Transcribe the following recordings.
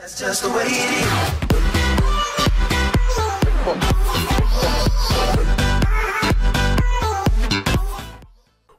That's just the way it is.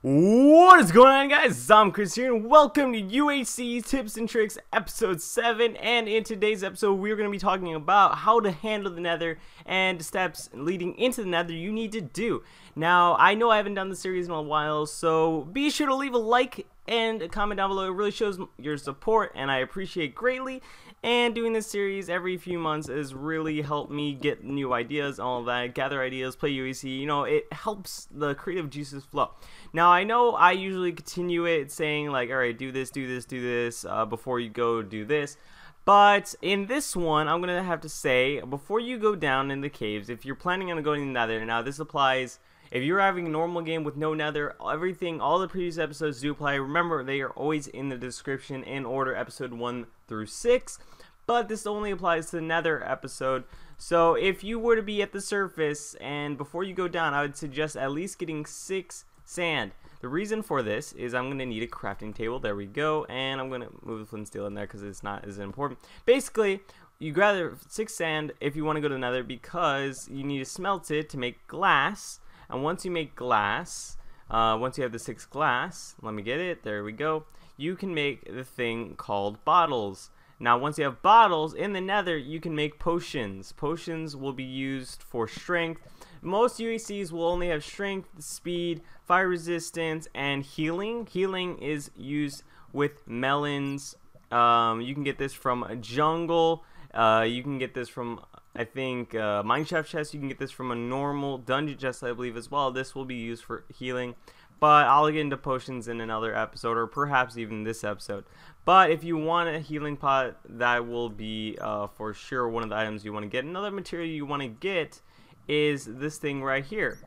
What is going on, guys? ZomChris here, and welcome to UHC Tips and Tricks episode 7. And in today's episode, we're going to be talking about how to handle the Nether and steps leading into the Nether you need to do. Now, I know I haven't done the series in a while, so be sure to leave a like and a comment down below. It really shows your support, and I appreciate greatly. And doing this series every few months has really helped me get new ideas, all of that, gather ideas, play UHC. You know, it helps the creative juices flow. Now, I know I usually continue it saying like, all right, do this, before you go do this. But in this one, I'm going to have to say, before you go down in the caves, if you're planning on going in the Nether, now this applies if you're having a normal game with no Nether, everything, all the previous episodes do apply. Remember, they are always in the description in order, episode 1 through 6. But this only applies to the Nether episode. So if you were to be at the surface and before you go down, I would suggest at least getting 6 sand. The reason for this is I'm going to need a crafting table. There we go. And I'm going to move the flint and steel in there because it's not as important. Basically, you gather 6 sand if you want to go to the Nether because you need to smelt it to make glass. And once you make glass, once you have the 6 glass, let me get it, there we go, you can make the thing called bottles. Now once you have bottles in the Nether, you can make potions. Potions will be used for strength. Most UHCs will only have strength, speed, fire resistance, and healing. Healing is used with melons. You can get this from a jungle. You can get this from, I think, mineshaft chest. You can get this from a normal dungeon chest, I believe, as well. This will be used for healing. But I'll get into potions in another episode, or perhaps even this episode. But if you want a healing pot, that will be for sure one of the items you want to get. Another material you want to get is this thing right here.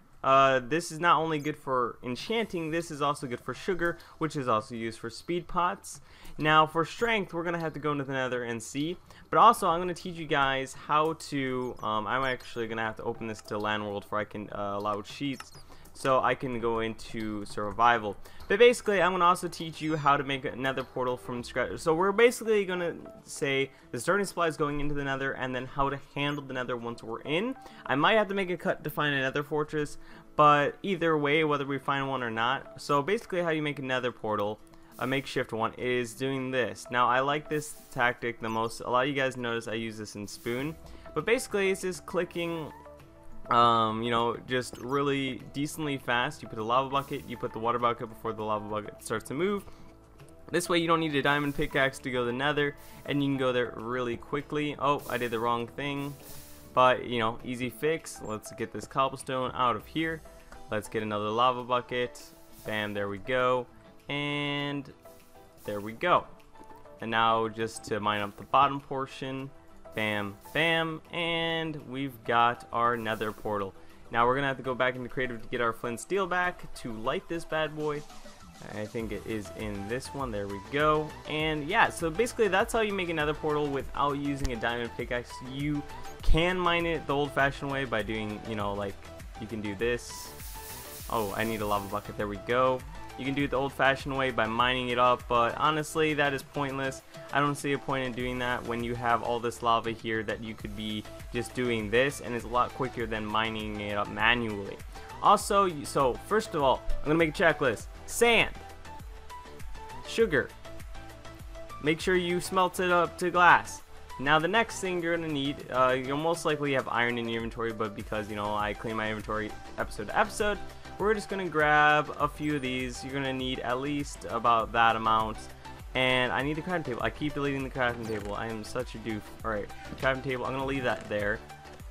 This is not only good for enchanting, this is also good for sugar, which is also used for speed pots. Now for strength, we're going to have to go into the Nether and see. But also, I'm going to teach you guys how to, I'm actually going to have to open this to land world before I can allow cheats. So I can go into survival. But basically, I'm going to also teach you how to make a Nether portal from scratch. So we're basically going to say the starting supplies going into the Nether, and then how to handle the Nether once we're in. I might have to make a cut to find a Nether fortress, but either way, whether we find one or not. So basically, how you make a Nether portal, a makeshift one, is doing this. Now, I like this tactic the most. A lot of you guys notice I use this in Spoon. But basically, it's just clicking, you know, just really decently fast. You put a lava bucket, you put the water bucket before the lava bucket starts to move. This way you don't need a diamond pickaxe to go to the Nether, and you can go there really quickly. Oh, I did the wrong thing, but you know, easy fix. Let's get this cobblestone out of here. Let's get another lava bucket. Bam, there we go, and there we go. And now just to mine up the bottom portion, bam, bam, and we've got our Nether portal. Now we're gonna have to go back into creative to get our flint and steel back to light this bad boy. I think it is in this one. There we go. And yeah, so basically that's how you make a Nether portal without using a diamond pickaxe. You can mine it the old-fashioned way by doing, you know, like you can do this. Oh, I need a lava bucket. There we go. You can do it the old-fashioned way by mining it up, but honestly, that is pointless. I don't see a point in doing that when you have all this lava here that you could be just doing this, and it's a lot quicker than mining it up manually. Also, so first of all, I'm going to make a checklist. Sand. Sugar. Make sure you smelt it up to glass. Now the next thing you're going to need, you'll most likely have iron in your inventory, but because, you know, I clean my inventory episode to episode, we're just going to grab a few of these. You're going to need at least about that amount. And I need the crafting table. I keep deleting the crafting table. I am such a doof. Alright, crafting table, I'm going to leave that there.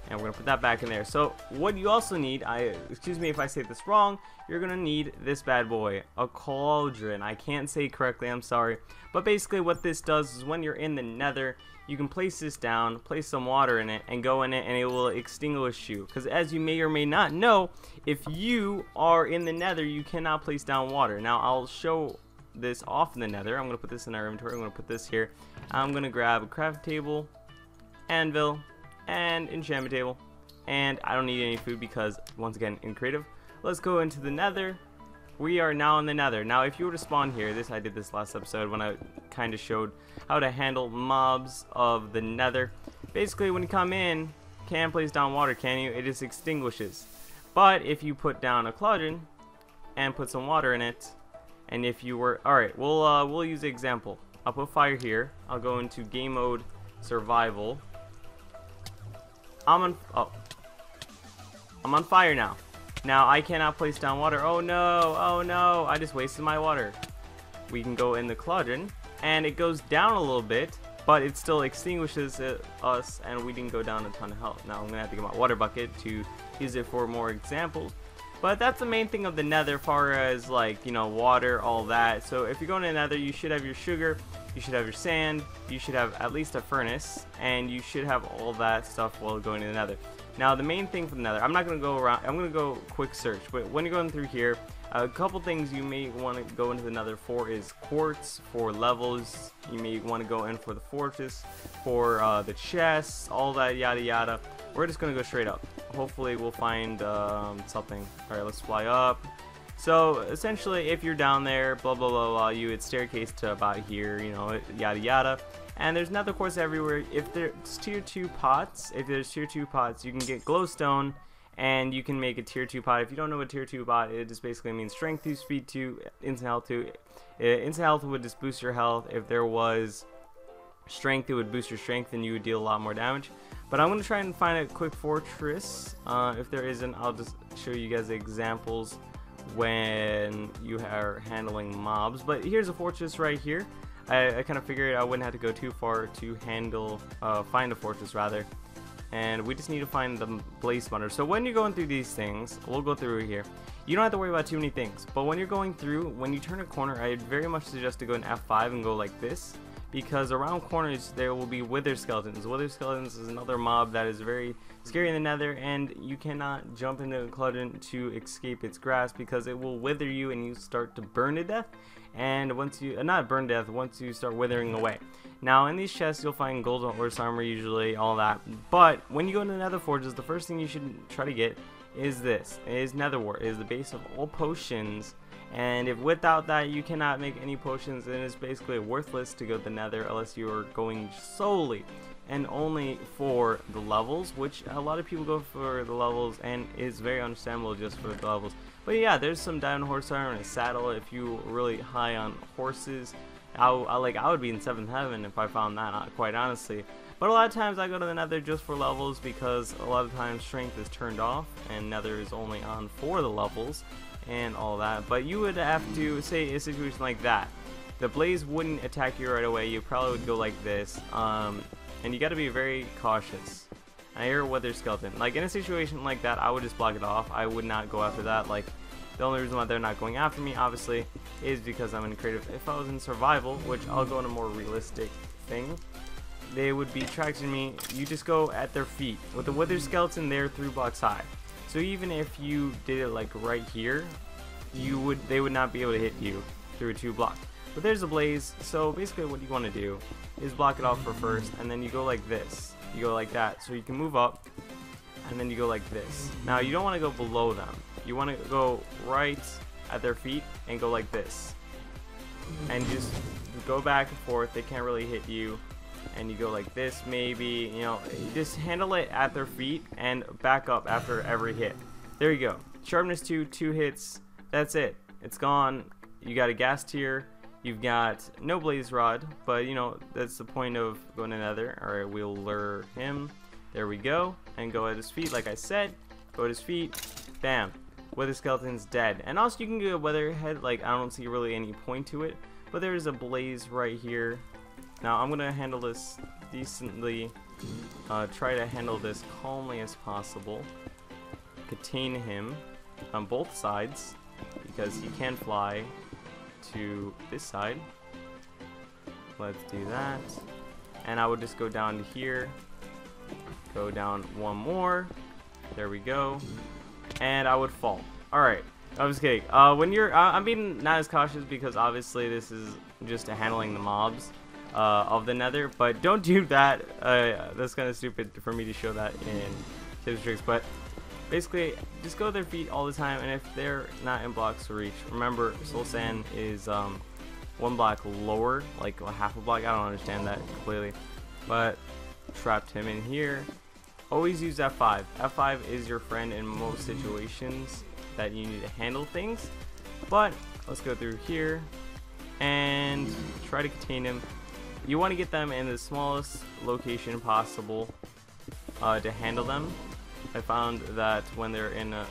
And we're going to put that back in there. So what you also need, excuse me if I say this wrong, you're going to need this bad boy, a cauldron. I can't say it correctly, I'm sorry. But basically what this does is when you're in the Nether, you can place this down, place some water in it, and go in it, and it will extinguish you. Because as you may or may not know, if you are in the Nether, you cannot place down water. Now I'll show this off in the Nether. I'm going to put this in our inventory. I'm going to put this here. I'm going to grab a craft table, anvil, and enchantment table. And I don't need any food because, once again, in creative. Let's go into the Nether. we are now in the Nether. Now, if you were to spawn here, I did this last episode when I kind of showed how to handle mobs of the Nether. Basically, when you come in, can't place down water, can you? It just extinguishes. But if you put down a cauldron and put some water in it, and if you were, all right, we'll use an example. I'll put fire here. I'll go into game mode survival. I'm on fire now. Now I cannot place down water. Oh no, I just wasted my water. We can go in the cauldron and it goes down a little bit, but it still extinguishes us, and we didn't go down a ton of health. Now I'm gonna have to get my water bucket to use it for more examples. But that's the main thing of the Nether, far as, like, you know, water, all that. So if you're going to the Nether, you should have your sugar, you should have your sand, you should have at least a furnace, and you should have all that stuff while going to the Nether. Now the main thing for the Nether, I'm not going to go around, I'm going to go quick search, but when you're going through here, a couple things you may want to go into the Nether for is quartz, for levels. You may want to go in for the fortress, for the chests, all that yada yada. We're just going to go straight up. Hopefully we'll find something. Alright, let's fly up. So essentially, if you're down there, blah blah blah blah, you would staircase to about here, you know, yada yada. And there's nether quartz everywhere. If there's tier 2 pots, you can get glowstone, and you can make a tier 2 pot. If you don't know what tier 2 pot, it just basically means strength 2, speed 2, instant health 2. Instant health would just boost your health. If there was strength, it would boost your strength and you would deal a lot more damage. But I'm going to try and find a quick fortress. If there isn't, I'll just show you guys examples when you are handling mobs. But here's a fortress right here. I kind of figured I wouldn't have to go too far to find a fortress rather. And we just need to find the blaze spawner. So when you're going through these things, we'll go through here. You don't have to worry about too many things. But when you're going through, when you turn a corner, I'd very much suggest to go in F5 and go like this. Because around corners there will be wither skeletons. Wither skeletons is another mob that is very scary in the Nether, and you cannot jump into a cauldron to escape its grasp because it will wither you and you start to burn to death. And once you not burn to death, once you start withering away. Now in these chests you'll find golden horse armor usually, all that. But when you go into the Nether forges, the first thing you should try to get is this. It is nether wart. It is the base of all potions. And if without that you cannot make any potions, then it's basically worthless to go to the Nether unless you are going solely and only for the levels, which a lot of people go for the levels, and is very understandable just for the levels. But yeah, there's some diamond horse armor and a saddle if you really high on horses. I would be in 7th heaven if I found that, quite honestly. But a lot of times I go to the Nether just for levels because a lot of times strength is turned off and Nether is only on for the levels and all that. But you would have to, say a situation like that, the blaze wouldn't attack you right away. You probably would go like this, and you got to be very cautious. I hear a wither skeleton. Like in a situation like that, I would just block it off. I would not go after that. Like the only reason why they're not going after me, obviously, is because I'm in creative. If I was in survival, which I'll go in a more realistic thing, they would be tracking me. You just go at their feet. With the wither skeleton, they're 3 blocks high. So even if you did it like right here, they would not be able to hit you through 2 blocks. But there's a blaze, so basically what you want to do is block it off for first, and then you go like this. You go like that, so you can move up, and then you go like this. Now you don't want to go below them. You want to go right at their feet and go like this. And just go back and forth. They can't really hit you. And you go like this, maybe, you know, just handle it at their feet and back up after every hit. There you go. Sharpness 2, 2 hits. That's it. It's gone. You got a gas tier. You've got no blaze rod, but you know, that's the point of going to Nether. Alright, we'll lure him. There we go. And go at his feet, like I said. Go at his feet. Bam. Wither skeleton's dead. And also you can get a weatherhead. Like, I don't see really any point to it. But there's a blaze right here. Now I'm going to handle this decently. Try to handle this calmly as possible. Contain him on both sides, because he can fly to this side. Let's do that. And I would just go down to here. Go down one more. There we go. And I would fall. Alright. I'm just kidding. When you're, I'm being not as cautious because obviously this is just handling the mobs of the Nether, but don't do that. That's kind of stupid for me to show that in tips and tricks. But basically just go with their feet all the time, and if they're not in blocks to reach, remember soul sand is one block lower, like a half a block. I don't understand that completely, but trapped him in here. Always use F5. F5 is your friend in most situations that you need to handle things. But let's go through here and try to contain him. You want to get them in the smallest location possible to handle them. I found that when they're in a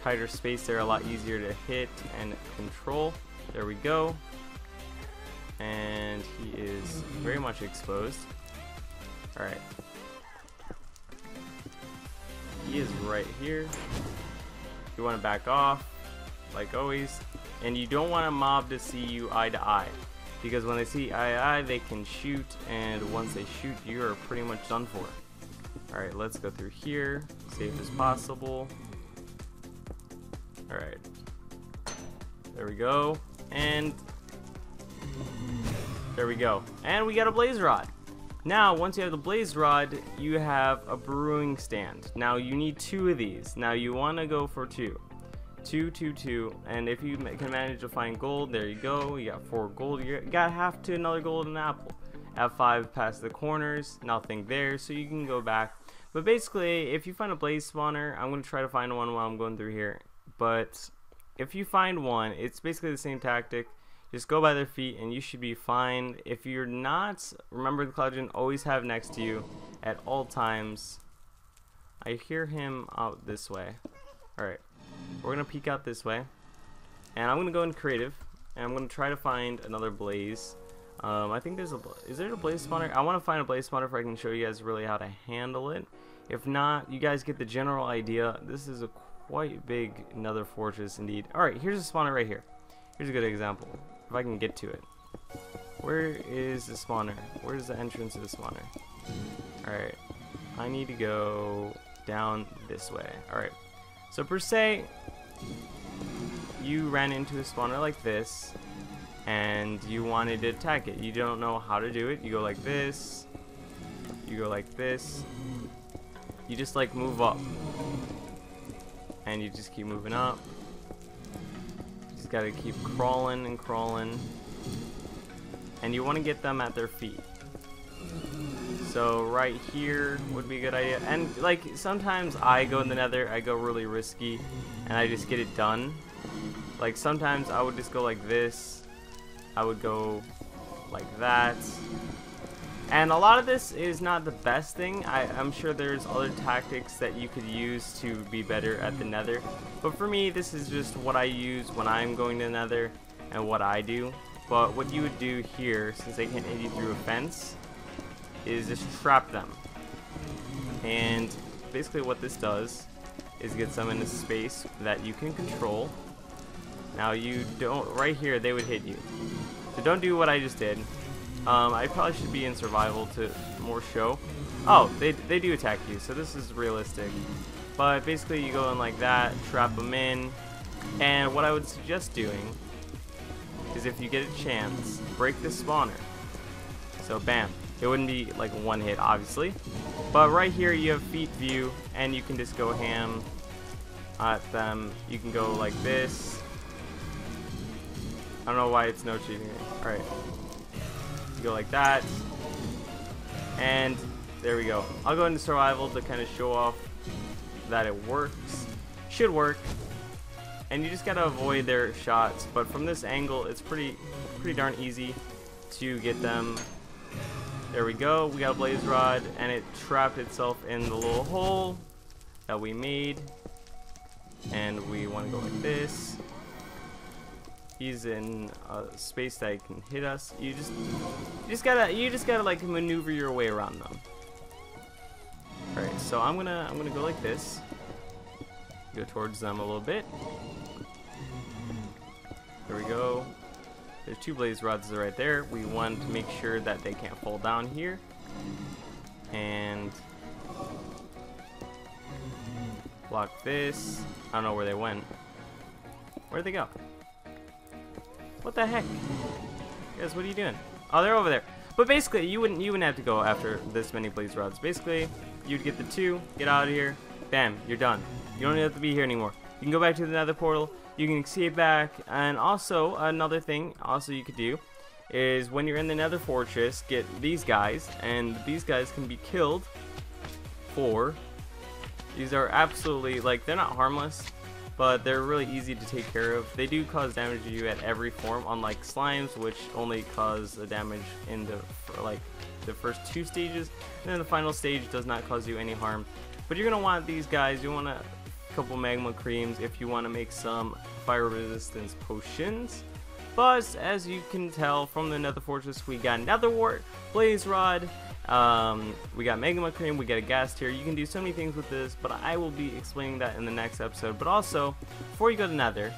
tighter space, they're a lot easier to hit and control. There we go. And he is very much exposed. Alright. He is right here. You want to back off, like always. And you don't want a mob to see you eye to eye, because when they see eye to eye, they can shoot, and once they shoot, you are pretty much done for. Alright, let's go through here, safe as possible. Alright. There we go. And there we go. And we got a blaze rod. Now, once you have the blaze rod, you have a brewing stand. Now, you need 2 of these. Now, you want to go for 2. 2, 2, 2. And if you can manage to find gold, there you go. You got 4 gold. You got half to another golden apple. F5 past the corners. Nothing there, so you can go back. But basically, if you find a blaze spawner, I'm going to try to find one while I'm going through here. But if you find one, it's basically the same tactic. Just go by their feet and you should be fine. If you're not, remember the Cloudgen always have next to you at all times. I hear him out this way. Alright, we're going to peek out this way. And I'm going to go in creative. And I'm going to try to find another blaze. I think there's is there a blaze spawner? I want to find a blaze spawner if I can show you guys really how to handle it. If not, you guys get the general idea. This is a quite big nether fortress indeed. Alright, here's a spawner right here. Here's a good example. If I can get to it. Where is the spawner? Where's the entrance of the spawner? Alright. I need to go down this way. Alright. So per se, you ran into a spawner like this and you wanted to attack it. You don't know how to do it. You go like this. You go like this. You just like move up. And you just keep moving up. Gotta keep crawling and crawling, and you want to get them at their feet. So right here would be a good idea. And like sometimes I go in the nether, I go really risky and I just get it done. Like sometimes I would just go like this, I would go like that, and a lot of this is not the best thing. I'm sure there's other tactics that you could use to be better at the nether, but for me this is just what I use when I'm going to the nether and what I do. But what you would do here, since they can't hit you through a fence, is just trap them. And basically what this does is gets them into space that you can control. Now you don't, right here they would hit you, so don't do what I just did. I probably should be in survival to more show. Oh, they do attack you, so this is realistic. But basically you go in like that, trap them in, and what I would suggest doing is if you get a chance, break the spawner. So bam, it wouldn't be like one hit obviously, but right here you have feet view and you can just go ham at them. You can go like this. I don't know why it's no cheating. Alright. Go like that, and there we go. I'll go into survival to kind of show off that it works. Should work, and you just gotta avoid their shots. But from this angle, it's pretty darn easy to get them. There we go. We got a blaze rod, and it trapped itself in the little hole that we made, and we want to go like this. He's in a space that can hit us. You just gotta like maneuver your way around them. Alright, so I'm gonna go like this. Go towards them a little bit. There we go. There's 2 blaze rods right there. We want to make sure that they can't fall down here. And block this. I don't know where they went. Where'd they go? What the heck? Guys, what are you doing? Oh, they're over there. But basically, you wouldn't have to go after this many blaze rods. Basically, you'd get the 2, get out of here, Bam, you're done. You don't have to be here anymore. You can go back to the Nether portal. You can escape back. And also, another thing you could do is when you're in the Nether fortress, get these guys, and these guys can be killed for. These are absolutely, like, they're not harmless, but they're really easy to take care of. They do cause damage to you at every form, unlike slimes, which only cause the damage in the first 2 stages, and then the final stage does not cause you any harm. But you're gonna want these guys. You want a couple magma creams if you want to make some fire resistance potions. But as you can tell from the Nether fortress, we got Nether wart, blaze rod, we got magma cream, we got a gas tier. You can do so many things with this, but I will be explaining that in the next episode. But also, before you go to Nether,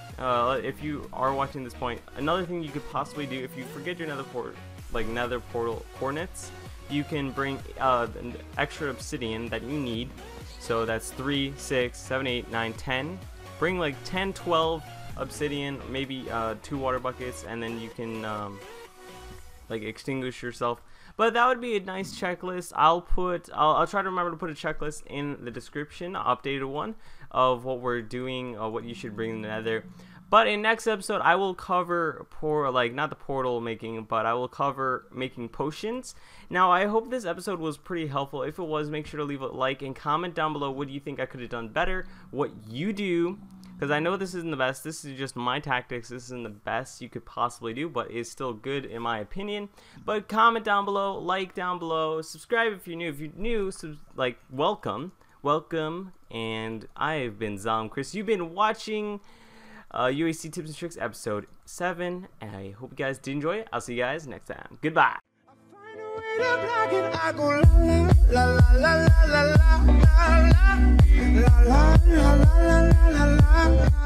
if you are watching this point, another thing you could possibly do if you forget your Nether portal coordinates, you can bring an extra obsidian that you need. So that's 3, 6, 7, 8, 9, 10. Bring like 10, 12 obsidian, maybe 2 water buckets, and then you can like extinguish yourself. But that would be a nice checklist. I'll try to remember to put a checklist in the description, an updated one of what we're doing, what you should bring in the Nether. But in next episode, I will cover not the portal making, but I will cover making potions. Now, I hope this episode was pretty helpful. If it was, make sure to leave a like and comment down below what you think I could have done better, what you do. Because I know this isn't the best. This is just my tactics. This isn't the best you could possibly do, but it's still good in my opinion. But comment down below, like down below, subscribe if you're new. If you're new, welcome. And I've been ZomChris. You've been watching UHC Tips and Tricks episode 7. And I hope you guys did enjoy it. I'll see you guys next time. Goodbye. La la la la la la la la la la la la la la.